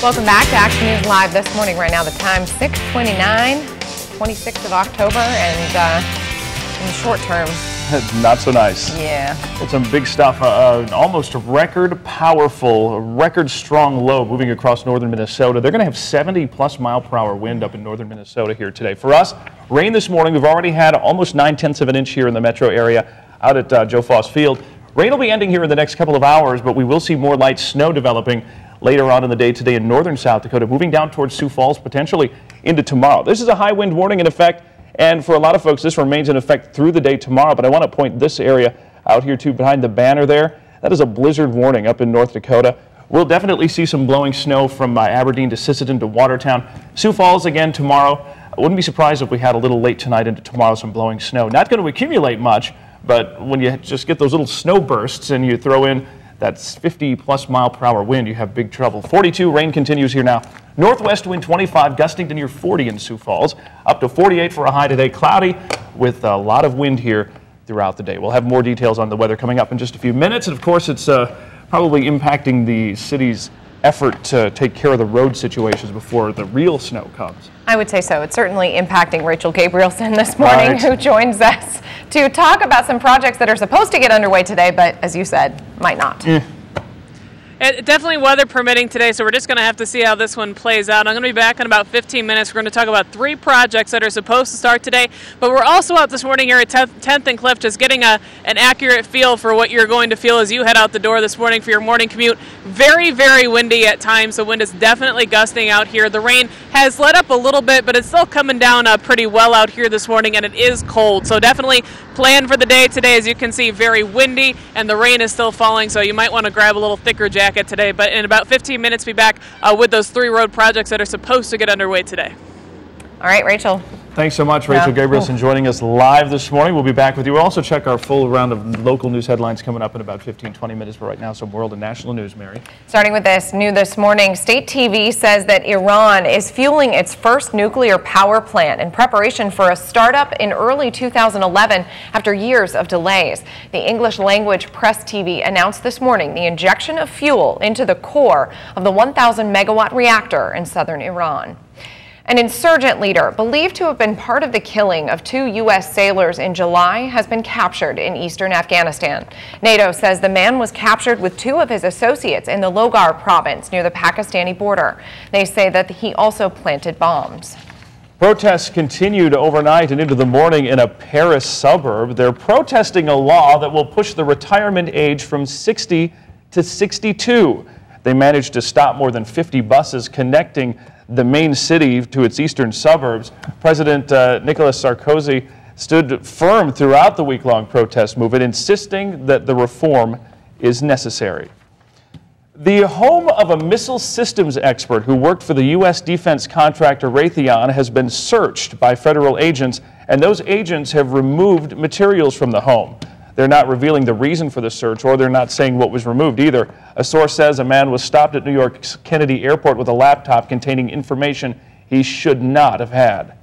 Welcome back to Action News Live this morning. Right now the time 6:29, 26th of October, and in the short term, not so nice. Yeah. It's some big stuff. Almost record powerful, record strong low moving across northern Minnesota. They're going to have 70+ mile per hour wind up in northern Minnesota here today. For us, rain this morning. We've already had almost 9/10 of an inch here in the metro area out at Joe Foss Field. Rain will be ending here in the next couple of hours, but we will see more light snow developing later on in the day today in northern South Dakota, moving down towards Sioux Falls, potentially into tomorrow. This is a high wind warning in effect, and for a lot of folks, this remains in effect through the day tomorrow. But I want to point this area out here too, behind the banner there. That is a blizzard warning up in North Dakota. We'll definitely see some blowing snow from Aberdeen to Sisseton to Watertown. Sioux Falls again tomorrow. I wouldn't be surprised if we had a little late tonight into tomorrow, some blowing snow. Not going to accumulate much, but when you just get those little snow bursts and you throw in that's 50+ mile per hour wind, you have big trouble. 42, rain continues here now. Northwest wind 25, gusting to near 40 in Sioux Falls. Up to 48 for a high today. Cloudy with a lot of wind here throughout the day. We'll have more details on the weather coming up in just a few minutes. And of course, it's probably impacting the city's effort to take care of the road situations before the real snow comes. I would say so. It's certainly impacting Rachel Gabrielson this morning, who joins us to talk about some projects that are supposed to get underway today, but as you said, might not. Definitely weather permitting today, so we're just going to have to see how this one plays out. I'm going to be back in about 15 minutes. We're going to talk about 3 projects that are supposed to start today, but we're also out this morning here at 10th and Cliff, just getting an accurate feel for what you're going to feel as you head out the door this morning for your morning commute. Very, very windy at times. The wind is definitely gusting out here. The rain has let up a little bit, but it's still coming down pretty well out here this morning, and it is cold. So definitely plan for the day today. As you can see, very windy, and the rain is still falling, so you might want to grab a little thicker jacket today. But in about 15 minutes, be back with those 3 road projects that are supposed to get underway today. All right, Rachel. Thanks so much, Rachel Gabrielson, joining us live this morning. We'll be back with you. We'll also check our full round of local news headlines coming up in about 15-20 minutes. But right now, some world and national news, Mary. Starting with this new this morning, state TV says that Iran is fueling its first nuclear power plant in preparation for a startup in early 2011 after years of delays. The English language press TV announced this morning the injection of fuel into the core of the 1,000 megawatt reactor in southern Iran. An insurgent leader believed to have been part of the killing of 2 U.S. sailors in July has been captured in eastern Afghanistan. NATO says the man was captured with 2 of his associates in the Logar province near the Pakistani border. They say that he also planted bombs. Protests continued overnight and into the morning in a Paris suburb. They're protesting a law that will push the retirement age from 60 to 62. They managed to stop more than 50 buses connecting the main city to its eastern suburbs. President Nicolas Sarkozy stood firm throughout the week-long protest movement, insisting that the reform is necessary. The home of a missile systems expert who worked for the U.S. defense contractor Raytheon has been searched by federal agents, and those agents have removed materials from the home. They're not revealing the reason for the search, or they're not saying what was removed either. A source says a man was stopped at New York's Kennedy Airport with a laptop containing information he should not have had.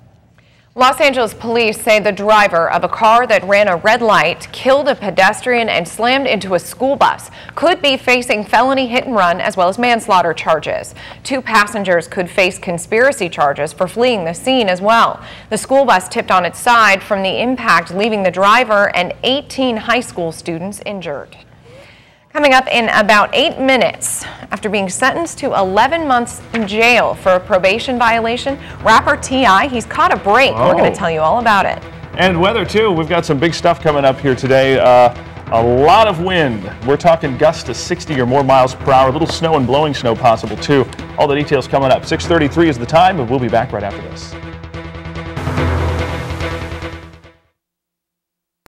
Los Angeles police say the driver of a car that ran a red light, killed a pedestrian, and slammed into a school bus could be facing felony hit and run as well as manslaughter charges. 2 passengers could face conspiracy charges for fleeing the scene as well. The school bus tipped on its side from the impact, leaving the driver and 18 high school students injured. Coming up in about 8 minutes, after being sentenced to 11 months in jail for a probation violation, rapper T.I., he's caught a break. We're going to tell you all about it. And weather, too. We've got some big stuff coming up here today. A lot of wind. We're talking gusts to 60 or more miles per hour. A little snow and blowing snow possible, too. All the details coming up. 6:33 is the time, and we'll be back right after this.